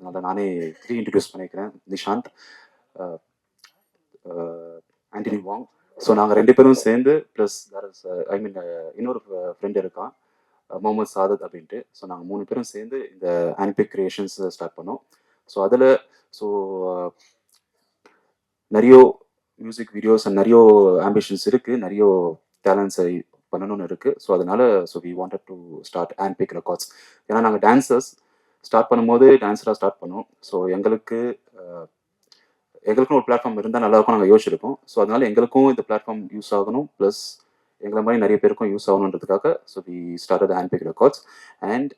அதனால் நானே ரீஇன்ட்ரடியூஸ் பண்ணிக்கிறேன். நிஷாந்த், ஆண்டனி வாங். ஸோ நாங்கள் 2 பேரும் சேர்ந்து ப்ளஸ் இன்னொரு ஃப்ரெண்ட் இருக்கான், முகமது சாதத் அப்படின்ட்டு. ஸோ நாங்கள் 3 பேரும் சேர்ந்து இந்த ஹேண்ட்பிக் கிரியேஷன்ஸ் ஸ்டார்ட் பண்ணோம். ஸோ அதில் நிறைய மியூசிக் வீடியோஸ் அண்ட் நிறைய ஆம்பிஷன்ஸ் இருக்குது, நிறைய டேலண்ட்ஸை பண்ணணும்னு இருக்குது. ஸோ அதனால we wanted to start handpick records. ஏன்னா நாங்கள் டான்சர்ஸ் ஸ்டார்ட் பண்ணும்போது டான்ஸராக ஸ்டார்ட் பண்ணோம். ஸோ எங்களுக்கும் ஒரு பிளாட்ஃபார்ம் இருந்தால் நல்லாயிருக்கும் நாங்கள் யோசிச்சிருக்கோம். ஸோ அதனால எங்களுக்கும் இந்த பிளாட்ஃபார்ம் யூஸ் ஆகணும், ப்ளஸ் எங்களை மாதிரி நிறைய பேருக்கும் யூஸ் ஆகணுன்றதுக்காக we started handpick records. And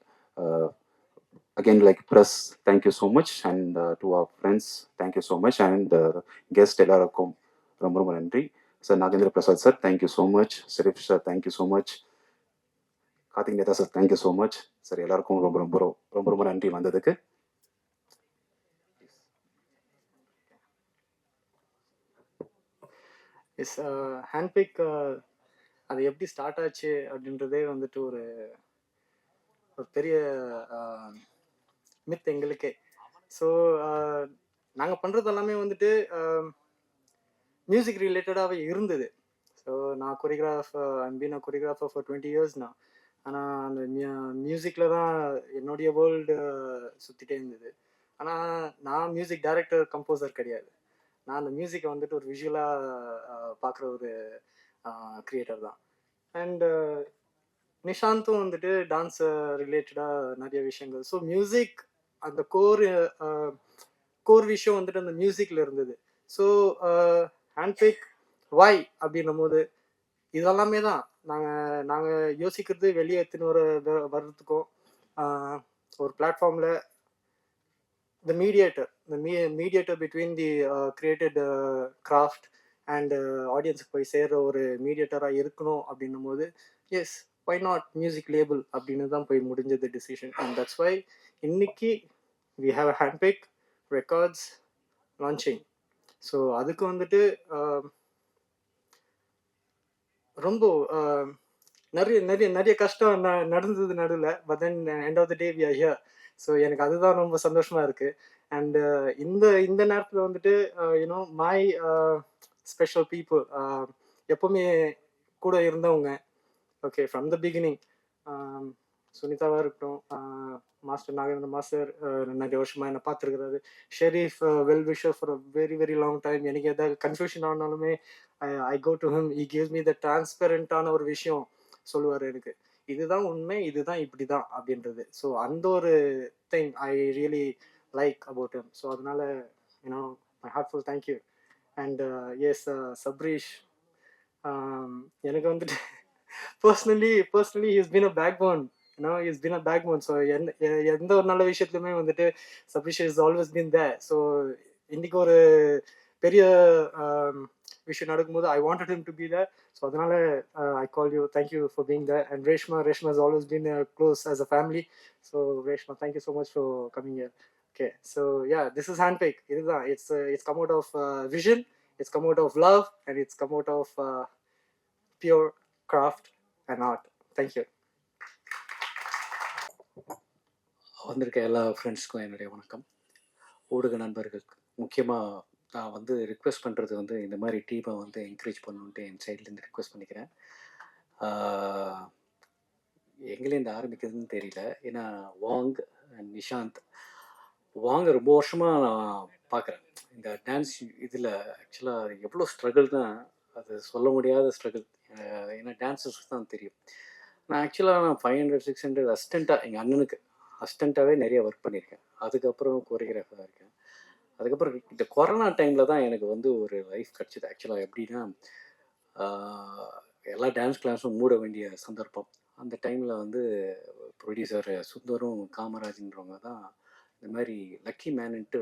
again, like press, thank you so much, and to our friends, thank you so much, and guest எல்லாருக்கும் ரொம்ப ரொம்ப நன்றி. Sir Nagendra Prasad sir, thank you so much. Sharif sir, thank you so much. Karthik Netha sir, thank you so much. Sir எல்லாருக்கும் ரொம்ப ரொம்ப ரொம்ப ரொம்ப நன்றி வந்ததுக்கு. எஸ், ஹேண்ட்பிக் அது எப்படி ஸ்டார்ட் ஆச்சு அப்படின்றதே வந்துட்டு ஒரு பெரிய மித் எங்களுக்கே. ஸோ நாங்கள் பண்ணுறது எல்லாமே வந்துட்டு மியூசிக் ரிலேட்டடாகவே இருந்தது. ஸோ நான் கொரியோகிராஃபர் ஃபார் 20 years நான். ஆனால் அந்த மியூசிக்கில் தான் என்னுடைய வேர்ல்டு சுற்றிட்டே இருந்தது. ஆனால் நான் மியூசிக் டைரக்டர், கம்போசர் கிடையாது. நான் அந்த மியூசிக்கை வந்துட்டு ஒரு விஷுவலாக பார்க்குற ஒரு கிரியேட்டர் தான். அண்ட் நிஷாந்தும் வந்துட்டு டான்ஸ் ரிலேட்டடாக நிறைய விஷயங்கள். ஸோ மியூசிக் அந்த கோர் விஷயம் வந்துட்டு அந்த மியூசிக்கில் இருந்தது. ஸோ ஹேண்ட்பிக் வை அப்படின்னும் போது இதெல்லாமே தான் நாங்கள் யோசிக்கிறது வெளியே எடுத்துன்னு வர்றதுக்கும் ஒரு பிளாட்ஃபார்மில் the mediator between the created craft and audience போய் சேர்ற ஒரு மீடியேட்டராக இருக்கணும் அப்படின்னும் போது yes, why not music label அப்படின்னு தான் போய் முடிஞ்சது டிசிஷன். அண்ட் தட்ஸ் வை இன்னைக்கு we have a handpick records launching. So அதுக்கு வந்துட்டு ரொம்ப நிறைய நிறைய நிறைய கஷ்டம் நடந்தது நடுவில். But then end of the day we are here. So எனக்கு அதுதான் ரொம்ப சந்தோஷமா இருக்கு. அண்ட் இந்த நேரத்தில் வந்துட்டு யூனோ மை ஸ்பெஷல் பீப்புள் எப்பவுமே கூட இருந்தவங்க, ஓகே, ஃப்ரம் த பிகினிங், சுனிதாவாக இருக்கட்டும், மாஸ்டர் நாகேந்திர மாஸ்டர் நிறைய வருஷமா என்னை பார்த்துருக்கிறாரு, Sharif well wisher for a very very long time. எனக்கு எதாவது கன்ஃபியூஷன் ஆனாலுமே I go to him, he gives me the டிரான்ஸ்பெரண்டான ஒரு விஷயம் சொல்லுவார் எனக்கு, இதுதான் உண்மை, இதுதான் இப்படி தான் அப்படின்றது. ஸோ அந்த ஒரு thing I really like about him. So அதனால you know my heartful thank you. And yes, Sabreesh எனக்கு வந்துட்டு personally he's been a backbone. he's been a backbone. So எந்த ஒரு நல்ல விஷயத்துலையுமே வந்துட்டு Sabreesh is always been there. So இன்னைக்கு ஒரு பெரிய விஷயம் நடக்கும்போது I wanted him to be there. So அதனால I call you, thank you for being there. And Reshma has always been close as a family. So Reshma, thank you so much for coming here. Okay, so yeah, this is handpick. It's come out of vision, it's come out of love, and it's come out of pure craft and art. Thank you. வந்திருக்க எல்லா ஃப்ரெண்ட்ஸ்க்கும் என்னுடைய வணக்கம். ஊடக நண்பர்களுக்கு முக்கியமாக நான் வந்து ரிக்வெஸ்ட் பண்ணுறது வந்து இந்த மாதிரி டீமை வந்து என்கரேஜ் பண்ணணுன்ட்டு என் சைட்லேருந்து ரிக்வெஸ்ட் பண்ணிக்கிறேன். எங்கேருந்து ஆரம்பிக்கிறதுன்னு தெரியல. ஏன்னா வாங் அண்ட் நிஷாந்த், வாங்க ரொம்ப வருஷமாக நான் பார்க்குறேன் இந்த டான்ஸ் இதில். ஆக்சுவலாக எவ்வளோ ஸ்ட்ரகிள் தான், அது சொல்ல முடியாத ஸ்ட்ரகிள். ஏன்னா டான்ஸர்ஸ்க்கு தான் தெரியும். நான் ஆக்சுவலாக 500-600 அசிஸ்டண்ட்டாக எங்கள் அண்ணனுக்கு அசிஸ்டண்ட்டாகவே நிறைய ஒர்க் பண்ணியிருக்கேன். அதுக்கப்புறம் கோரியோகிராஃபராக இருக்கேன். அதுக்கப்புறம் இந்த கொரோனா டைமில் தான் எனக்கு வந்து ஒரு லைஃப் கிடச்சிது. ஆக்சுவலாக எப்படின்னா, எல்லா டான்ஸ் கிளாஸும் மூட வேண்டிய சந்தர்ப்பம். அந்த டைமில் வந்து ப்ரொடியூசர் சுந்தரும் காமராஜ்ன்றவங்க தான் இந்த மாதிரி லக்கி மேனுன்ட்டு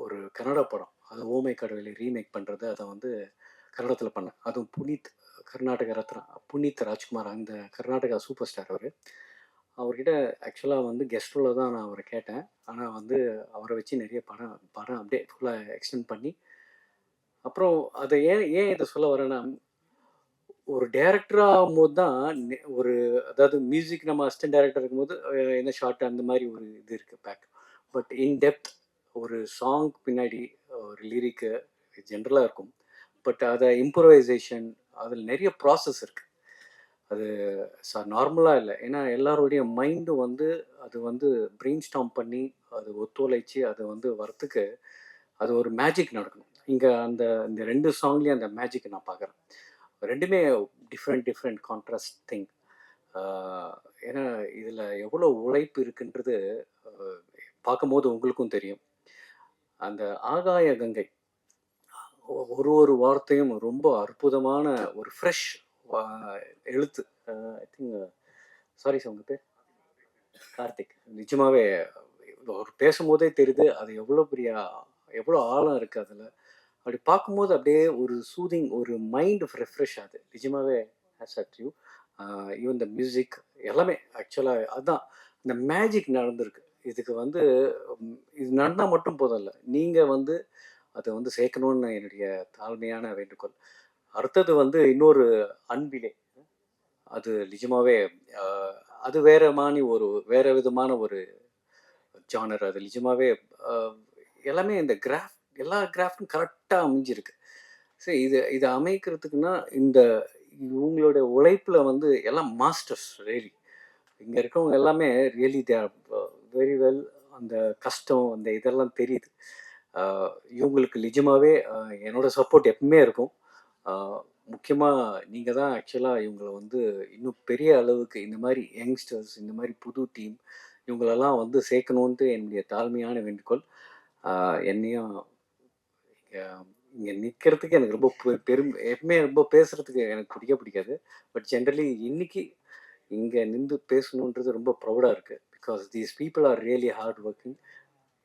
ஒரு கன்னட படம், அது ஓமை கடவுளை ரீமேக் பண்ணுறது, அதை வந்து கன்னடத்தில் பண்ணேன். அதுவும் கர்நாடக ரத்னா புனித் ராஜ்குமார், அந்த கர்நாடகா சூப்பர் ஸ்டார் அவர்கிட்ட ஆக்சுவலாக வந்து கெஸ்ட் ரோலில் தான் நான் அவரை கேட்டேன். ஆனால் வந்து அவரை வச்சு நிறைய படம் அப்படியே ஃபுல்லாக எக்ஸ்டெண்ட் பண்ணி, அப்புறம் அதை ஏன் இதை சொல்ல வரேன்னா, ஒரு டேரக்டராக ஆகும்போது தான் அதாவது மியூசிக் நம்ம அசிஸ்டன்ட் டேரக்டர் இருக்கும்போது என்ன ஷார்ட் அந்த மாதிரி ஒரு இது இருக்குது பேக். பட் இன் டெப்த் ஒரு சாங் பின்னாடி ஒரு லிரிக்கு ஜென்ரலாக இருக்கும். பட் அதை இம்ப்ரூவைசேஷன் அதில் நிறைய ப்ராசஸ் இருக்குது. அது நார்மலாக இல்லை. ஏன்னா எல்லாருடைய மைண்டும் வந்து அது வந்து பிரெயின் ஸ்டாம் பண்ணி அது ஒத்துழைச்சி அது வந்து வரத்துக்கு அது ஒரு மேஜிக் நடக்கணும். இங்கே இந்த 2 சாங்லேயும் அந்த மேஜிக்கை நான் பார்க்குறேன். ரெண்டுமே டிஃப்ரெண்ட் கான்ட்ராஸ்ட் திங். ஏன்னா இதில் எவ்வளோ உழைப்பு இருக்குன்றது பார்க்கும்போது உங்களுக்கும் தெரியும். அந்த ஆகாய கங்கை ஒரு வார்த்தையும் ரொம்ப அற்புதமான ஒரு ஃப்ரெஷ் எழுத்து. ஐ திங்க் சாரி சார் உங்கள் பேர் கார்த்திக். நிஜமாவே ஒரு பேசும்போதே தெரியுது அது எவ்வளோ ஆழம் இருக்குது அதில். அப்படி பார்க்கும்போது அப்படியே ஒரு சூதிங், ஒரு மைண்ட் ரெஃப்ரெஷ் ஆகுது. நிஜமாவே has at you. Even the music எல்லாமே ஆக்சுவலாக அதுதான் இந்த மேஜிக் நடந்திருக்கு. இதுக்கு வந்து இது நடந்தால் மட்டும் போதும் இல்லை, நீங்கள் வந்து அதை வந்து சேர்க்கணும்னு என்னுடைய தாழ்மையான வேண்டுகோள். அடுத்தது வந்து இன்னொரு அன்பிலே, அது நிஜமாவே அது வேற விதமான ஒரு ஜானர். அது நிஜமாவே எல்லாமே இந்த எல்லா கிராஃப்டும் கரெக்டாக அமைஞ்சிருக்கு. சரி, இதை அமைக்கிறதுக்குன்னா இவங்களோட உழைப்பில் வந்து எல்லாம் மாஸ்டர்ஸ். ரியலி இங்கே இருக்கவங்க எல்லாமே really they are very well. அந்த கஷ்டம் அந்த இதெல்லாம் தெரியுது. இவங்களுக்கு நிஜமாவே என்னோட சப்போர்ட் எப்பவுமே இருக்கும். முக்கியமாக நீங்கள் தான் ஆக்சுவலாக இவங்களை வந்து இன்னும் பெரிய அளவுக்கு இந்த மாதிரி யங்ஸ்டர்ஸ், இந்த மாதிரி புது டீம் இவங்களெல்லாம் வந்து சேர்க்கணுன்ட்டு என்னுடைய தாழ்மையான வேண்டுகோள். என்னையும் இங்கே நிற்கிறதுக்கு எனக்கு ரொம்ப எப்பவுமே ரொம்ப பேசுகிறதுக்கு எனக்கு பிடிக்காது. பட் ஜென்ரலி இன்னைக்கு இங்கே நின்று பேசணுன்றது ரொம்ப ப்ரௌடாக இருக்குது. Because these people are really hard working.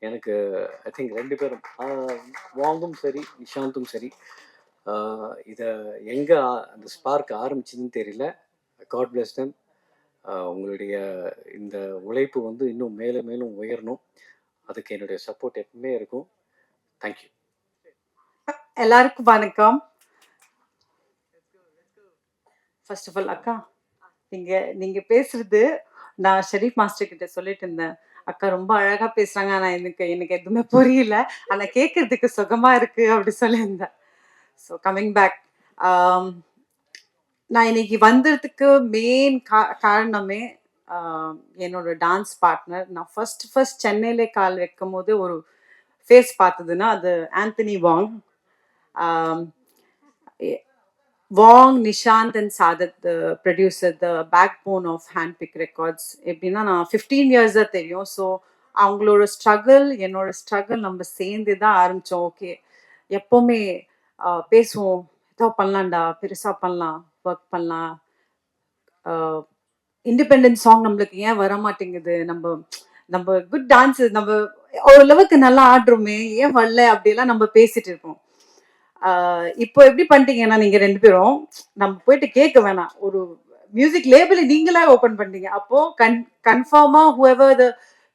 எனக்கு ஐ திங்க் 2 பேரும் வாங்கும் சரி நிஷாந்தும் சரி, இதை எங்கே அந்த ஸ்பார்க் ஆரம்பிச்சுன்னு தெரியல. God bless them. உங்களுடைய இந்த உழைப்பு வந்து இன்னும் மேலும் உயரணும். அதுக்கு என்னுடைய சப்போர்ட் எப்பவுமே இருக்கும். தேங்க்யூ. எல்லாருக்கும் வணக்கம். ஃபர்ஸ்ட் ஆஃப் ஆல் அக்கா, நீங்க பேசுறது நான் ஷெரீப் மாஸ்டர் கிட்ட சொல்லிட்டு இருந்தேன். அக்கா ரொம்ப அழகா பேசுறாங்க, ஆனா எனக்கு எதுவுமே புரியல, ஆனா கேட்கறதுக்கு சுகமா இருக்கு அப்படி சொல்லியிருந்தேன். ஸோ கம்மிங் பேக், நான் இன்னைக்கு வந்ததுக்கு மெயின் காரணமே என்னோட டான்ஸ் பார்ட்னர். நான் ஃபர்ஸ்ட் சென்னையில கால் வைக்கும் போது ஒரு ஃபேஸ் பார்த்ததுன்னா அது Anthony Wong. Wong, Nishant and Sadat, the producer, the backbone of Handpick Records. எப்படின்னா நான் 15 years தெரியும். ஸோ அவங்களோட ஸ்ட்ரகிள் என்னோட ஸ்ட்ரகிள் நம்ம சேர்ந்து தான் ஆரம்பித்தோம். ஓகே, எப்போவுமே பேசுவோம், ஏதோ பண்ணலாம்டா, பெருசாக பண்ணலாம், ஒர்க் பண்ணலாம், இண்டிபெண்டன்ட் சாங் நம்மளுக்கு ஏன் வர மாட்டேங்குது, நம்ம குட் டான்ஸு, நம்ம ஓரளவுக்கு நல்லா ஆடுறோமே, ஏன் வரல, அப்படியெல்லாம் நம்ம பேசிட்டு இருப்போம். இப்போ எப்படி பண்ணிட்டீங்கன்னா நீங்க 2 பேரும் நம்ம போயிட்டு கேட்க வேணாம், ஒரு மியூசிக் லேபிள் நீங்களே ஓபன் பண்ணிட்டீங்க. அப்போ கன்ஃபார்மா ஹூஎவர் த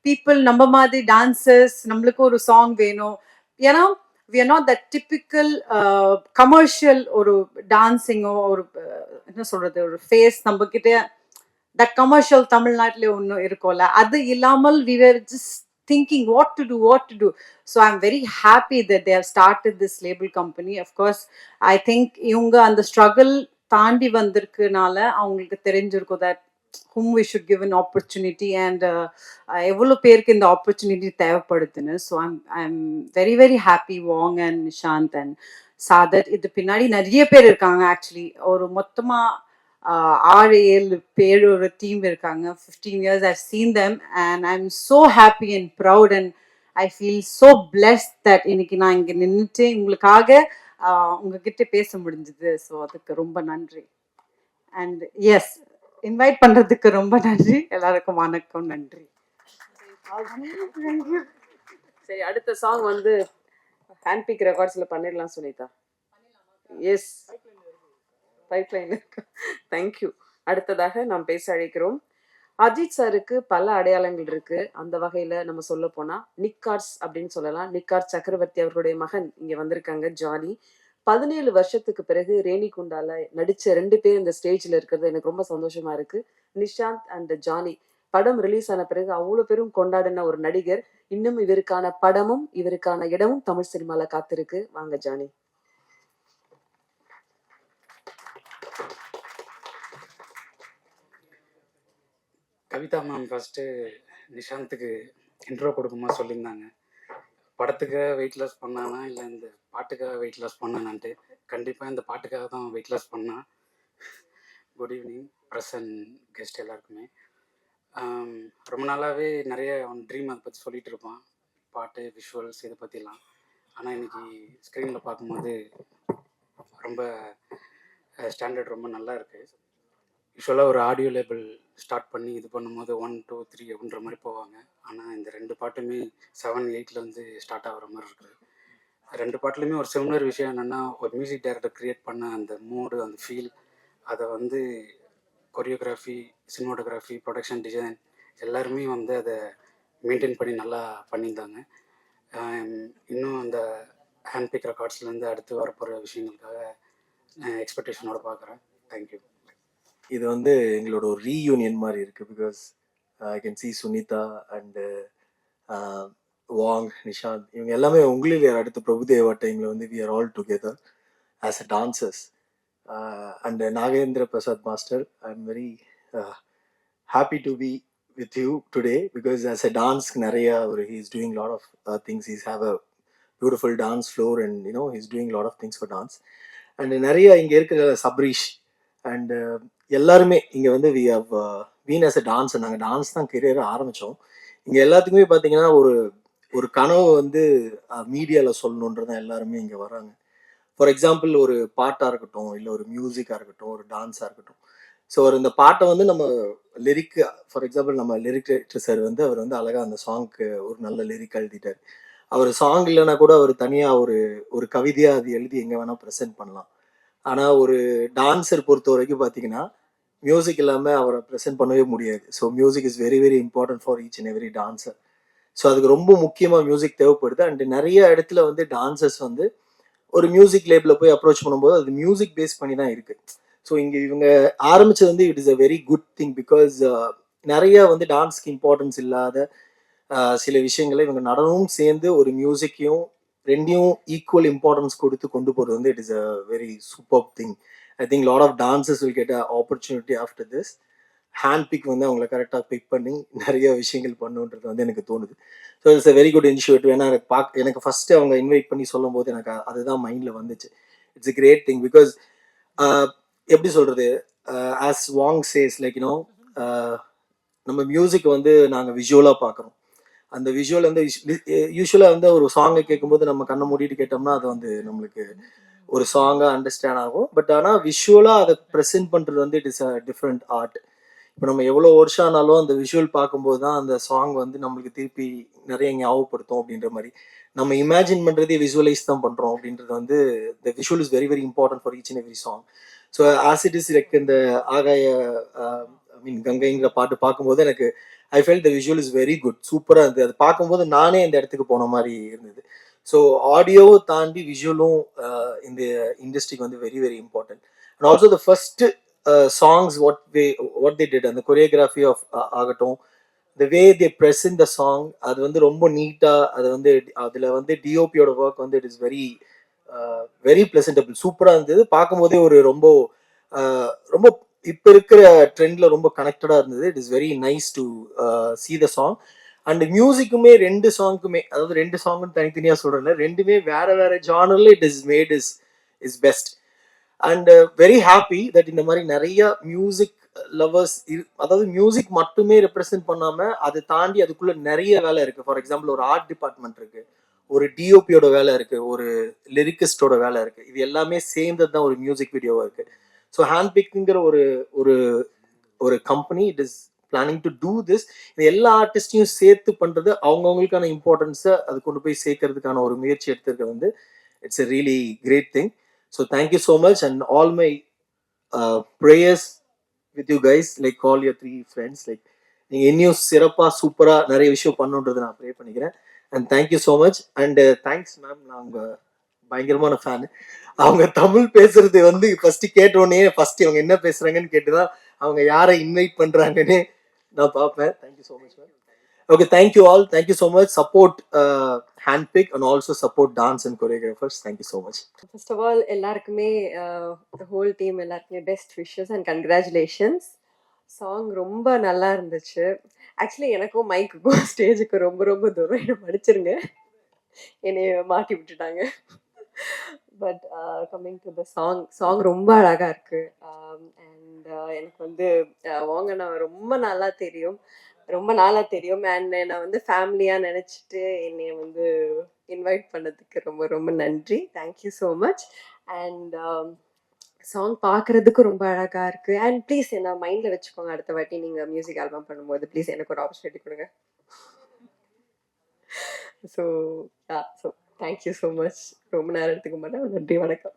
பீப்புள் நம்ம மாதிரி டான்சர்ஸ் நம்மளுக்கு ஒரு சாங் வேணும். ஏன்னா we are not that typical commercial ஒரு டான்சிங்கோ ஒரு என்ன சொல்றது ஒரு ஃபேஸ் நம்ம கிட்ட that commercial தமிழ்நாட்டிலே ஒன்று இருக்கும்ல, அது இல்லாமல் we were just thinking what to do. So I'm very happy that they have started this label company. Of course, I think இவங்க அந்த struggle தாண்டி வந்திருக்கனால அவங்களுக்கு தெரிஞ்சிருக்கும் that whom we should give an opportunity and எவ்வளவு பேருக்கு இந்த opportunity தேவைப்படுதுன்னு. So I'm very very happy. Wong and Nishant and Sadat, இது பின்னாடி நிறைய பேர் இருக்காங்க. ஆக்சுவலி ஒரு மொத்தமா 6-7 பேர் ஒரு டீம் இருக்காங்க. 15 years I've seen them and I'm so happy and proud and I feel so blessed that இன்னைக்கு நான் இங்க நின்னுட்டு உங்களுக்காக உங்ககிட்ட பேச முடிஞ்சது. ஸோ அதுக்கு ரொம்ப நன்றி. அண்ட் எஸ், இன்வைட் பண்றதுக்கு ரொம்ப நன்றி. எல்லாருக்கும் வணக்கம், நன்றி. சரி, அடுத்த சாங் வந்து ஹேண்ட்பிக் ரெக்கார்ட்ஸ்ல பண்ணிடலாம் சுனிதா. எஸ், பைப்லைன் இருக்கு. தேங்க்யூ. அடுத்ததாக நாம் பேச அழைக்கிறோம். அஜித் சாருக்கு பல அடையாளங்கள் இருக்கு. அந்த வகையில நம்ம சொல்ல போனா நிக்கார்ஸ் அப்படின்னு சொல்லலாம். நிக்கார் சக்கரவர்த்தி அவர்களுடைய மகன் இங்க வந்திருக்காங்க, ஜானி. 17 வருஷத்துக்கு பிறகு ரேணிகுண்டால நடிச்ச 2 பேர் இந்த ஸ்டேஜ்ல இருக்கிறது எனக்கு ரொம்ப சந்தோஷமா இருக்கு. நிஷாந்த் அண்ட் ஜானி படம் ரிலீஸ் ஆன பிறகு அவ்வளவு பேரும் கொண்டாடின ஒரு நடிகர். இன்னும் இவருக்கான படமும் இவருக்கான இடமும் தமிழ் சினிமால காத்திருக்கு. வாங்க ஜானி. கவிதா மேம் ஃபஸ்ட்டு நிஷாந்துக்கு இன்ட்ரோ கொடுக்கும்போது சொல்லியிருந்தாங்க, படத்துக்காக வெயிட் லாஸ் பண்ணானா இல்லை இந்த பாட்டுக்காக வெயிட் லாஸ் பண்ணானான்ட்டு. கண்டிப்பாக இந்த பாட்டுக்காக தான் வெயிட் லாஸ் பண்ணான். Good evening press and guest எல்லாருக்குமே. ரொம்ப நாளாகவே நிறைய அவன் ட்ரீம் அதை பற்றி சொல்லிகிட்டு இருப்பான், பாட்டு விஷுவல்ஸ் இதை பற்றிலாம். ஆனால் இன்னைக்கு ஸ்க்ரீனில் பார்க்கும்போது ரொம்ப ஸ்டாண்டர்ட் ரொம்ப நல்லா இருக்குது. யூஸ்வலாக ஒரு ஆடியோ லேபிள் ஸ்டார்ட் பண்ணி இது பண்ணும்போது 1, 2, 3 அப்படின்ற மாதிரி போவாங்க. ஆனால் இந்த 2 பாட்டுமே 7, 8 வந்து ஸ்டார்ட் ஆகிற மாதிரி இருக்குது. 2 பாட்டுலையுமே ஒரு சிமிலர் விஷயம் என்னென்னா, ஒரு மியூசிக் டைரக்டர் க்ரியேட் பண்ண அந்த மூடு, அந்த ஃபீல், அதை வந்து கொரியோகிராஃபி, சினிமாட்டோகிராஃபி, ப்ரொடக்ஷன் டிசைன் எல்லாருமே வந்து அதை மெயின்டைன் பண்ணி நல்லா பண்ணியிருந்தாங்க. இன்னும் அந்த ஹேண்ட்பிக் ரெக்கார்ட்ஸ்லேருந்து அடுத்து வரப்போகிற விஷயங்களுக்காக எக்ஸ்பெக்டேஷனோட பார்க்குறேன். தேங்க்யூ. இது வந்து எங்களோட ஒரு ரீயூனியன் மாதிரி இருக்குது. Because I can see Sunitha and வாங், நிஷாந்த், இவங்க எல்லாமே உங்களில் அடுத்த பிரபுதேவா டைமில் வந்து we are all together as a dancers. And Nagendra Prasad master, I am very happy to be with you today because as a டான்ஸ்க்கு நிறைய ஒரு he is doing lot of things. He's have a beautiful dance floor and you know he's doing lot of things for dance. And நிறைய இங்கே இருக்கிற Sabreesh and எல்லாருமே இங்கே வந்து we have been as a dancer. நாங்கள் டான்ஸ் தான் கெரியர் ஆரம்பித்தோம். இங்கே எல்லாத்துக்குமே பார்த்தீங்கன்னா ஒரு கனவு வந்து மீடியாவில் சொல்லணுன்றதான் எல்லாருமே இங்கே வராங்க. ஃபார் எக்ஸாம்பிள் ஒரு பாட்டாக இருக்கட்டும், இல்லை ஒரு மியூசிக்காக இருக்கட்டும், ஒரு டான்ஸாக இருக்கட்டும். ஸோ இந்த பாட்டை வந்து நம்ம லிரிக், ஃபார் எக்ஸாம்பிள் நம்ம லிரிக் ரைட்டர் சார் வந்து அவர் வந்து அழகாக அந்த சாங்க்கு ஒரு நல்ல லிரிக் எழுதிட்டார். அவர் சாங் இல்லைன்னா கூட அவர் தனியாக ஒரு கவிதையாக அது எழுதி எங்கே வேணால் ப்ரெசென்ட் பண்ணலாம். ஆனால் ஒரு டான்ஸர் பொறுத்த வரைக்கும் பார்த்தீங்கன்னா மியூசிக் இல்லாமல் அவரை ப்ரெசென்ட் பண்ணவே முடியாது. So music is very very important for each and every dancer. So அதுக்கு ரொம்ப முக்கியமாக மியூசிக் தேவைப்படுது. அண்ட் நிறைய இடத்துல வந்து டான்சர்ஸ் வந்து ஒரு மியூசிக் லேபில் போய் அப்ரோச் பண்ணும்போது அது மியூசிக் பேஸ் பண்ணி தான் இருக்குது. ஸோ இங்கே இவங்க ஆரம்பித்தது வந்து it is a very good thing. Because நிறைய வந்து டான்ஸ்க்கு இம்பார்ட்டன்ஸ் இல்லாத சில விஷயங்களை இவங்க நடனமும் சேர்ந்து ஒரு மியூசிக்கையும் ரெண்டையும் ஈக்குவல் இம்பார்ட்டன்ஸ் கொடுத்து கொண்டு போகிறது வந்து it is a very super thing. I think lot of dancers will get a opportunity after this. Hand pick வந்து அவங்கள கரெக்டாக பிக் பண்ணி நிறைய விஷயங்கள் பண்ணுன்றது வந்து எனக்கு தோணுது. So it's a very good initiative. ஏன்னா எனக்கு ஃபஸ்ட்டு அவங்க இன்வைட் பண்ணி சொல்லும் போது எனக்கு அதுதான் மைண்டில் வந்துச்சு. It's a great thing. Because எப்படி சொல்கிறது, as Wong says like you know, நம்ம மியூசிக் வந்து நாங்கள் விஷுவலாக பார்க்குறோம். அந்த விஷுவல் வந்து யூஸ்வலாக வந்து ஒரு சாங்கை கேட்கும்போது நம்ம கண்ணை மூடிட்டு கேட்டோம்னா அது வந்து நம்மளுக்கு ஒரு சாங்காக அண்டர்ஸ்டாண்ட் ஆகும். பட் ஆனால் விஷுவலாக அதை ப்ரெசென்ட் பண்ணுறது வந்து it is a different art. இப்போ நம்ம எவ்வளோ வருஷம் ஆனாலும் அந்த விஷுவல் பார்க்கும்போது தான் அந்த சாங் வந்து நம்மளுக்கு திருப்பி நிறைய ஞாபகப்படுத்தும். அப்படின்ற மாதிரி நம்ம இமேஜின் பண்ணுறதே விஷுவலைஸ் தான் பண்ணுறோம். அப்படின்றது வந்து த visual is very very important for each and every song. So as it is like இந்த ஆகாய ஐ மீன் கங்கைங்கிற பாட்டு பார்க்கும்போது எனக்கு I felt the visual is very good, சூப்பராக இருந்தது. அது பார்க்கும்போது நானே இந்த இடத்துக்கு போன மாதிரி இருந்தது. ஸோ ஆடியோவை தாண்டி விஷுவலும் இந்த இண்டஸ்ட்ரிக்கு வந்து very very important. And also the first songs what they did, அந்த கொரியோகிராஃபி ஆஃப் ஆகட்டும், த வே தே ப்ரெசென்ட் த சாங், அது வந்து ரொம்ப நீட்டாக, அது வந்து அதில் வந்து டிஓபியோட ஒர்க் வந்து இட் இஸ் வெரி வெரி ப்ளசன்டபிள், சூப்பராக இருந்தது. பார்க்கும்போதே ஒரு ரொம்ப ரொம்ப இப்போ இருக்கிற ட்ரெண்டில் ரொம்ப கனெக்டடாக இருந்தது. It is very nice to see the song. And மியூசிக்குமே 2 சாங்குமே, அதாவது 2 சாங்குன்னு தனித்தனியாக சொல்கிறேன், ரெண்டுமே வேற வேற ஜானரில் it is made is best. And very happy that இந்த மாதிரி நிறைய மியூசிக் லவர்ஸ், அதாவது மியூசிக் மட்டுமே ரெப்ரசென்ட் பண்ணாமல் அதை தாண்டி அதுக்குள்ளே நிறைய வேலை இருக்குது. ஃபார் எக்ஸாம்பிள் ஒரு ஆர்ட் டிபார்ட்மெண்ட் இருக்குது, ஒரு டிஓபியோட வேலை இருக்குது, ஒரு லிரிக்கிஸ்டோட வேலை இருக்குது. இது எல்லாமே சேர்ந்தது தான் ஒரு மியூசிக் வீடியோவாக இருக்குது. ஸோ ஹேண்ட்பிக்குங்கிற ஒரு company it is planning to do this. இது எல்லா ஆர்டிஸ்டையும் சேர்த்து பண்ணுறது, அவங்கவுங்களுக்கான இம்பார்ட்டன்ஸை அது கொண்டு போய் சேர்க்கறதுக்கான ஒரு முயற்சி எடுத்துருக்க வந்து it's a really great thing. So thank you so much and all my prayers with you guys, like all your 3 friends. Like நீங்கள் இன்னும் சிறப்பாக சூப்பராக நிறைய விஷயம் பண்ணுன்றதை நான் ப்ரே பண்ணிக்கிறேன். And thank you so much. And thanks ma'am, நான் உங்கள் பயங்கரமான ஃபேனு. அவங்க தமிழ் பேசுறது வந்து ஃபர்ஸ்ட் கேட்டோடனே ஃபர்ஸ்ட் அவங்க என்ன பேசுறாங்கன்னு கேட்டுதான் அவங்க யாரை இன்வைட் பண்றாங்கன்னு நான் பார்ப்பேன். Thank you so much ma'am. Okay, thank you all. Thank you so much. Support handpick and also support dance and choreographers. Thank you so much. First of all எல்லாருக்குமே ஹோல் டீம் எல்லாருக்குமே best wishes and congratulations. Song ரொம்ப நல்லா இருந்துச்சு. Actually எனக்கும் மைக்குக்கும் ஸ்டேஜுக்கு ரொம்ப ரொம்ப தூரம், என்னை மன்னிச்சிருங்க, என்னைய மாட்டி விட்டுட்டாங்க. But coming to the song ரொம்ப அழகாக இருக்குது. அண்ட் எனக்கு வந்து வாங்கண்ணா ரொம்ப நாளாக தெரியும் அண்ட் என்னை வந்து ஃபேமிலியாக நினச்சிட்டு என்னை வந்து இன்வைட் பண்ணதுக்கு ரொம்ப ரொம்ப நன்றி. Thank you so much. And song பார்க்குறதுக்கு ரொம்ப அழகாக இருக்குது. அண்ட் ப்ளீஸ் என்ன மைண்டில் வச்சுக்கோங்க, அடுத்த வாட்டி நீங்கள் மியூசிக் ஆல்பம் பண்ணும்போது ப்ளீஸ் எனக்கு ஒரு ஆப்பர்ச்சுனிட்டி கொடுங்க. So thank you so much. ரொம்ப நேரம் எடுத்துக்க மாட்டேன். நன்றி, வணக்கம்.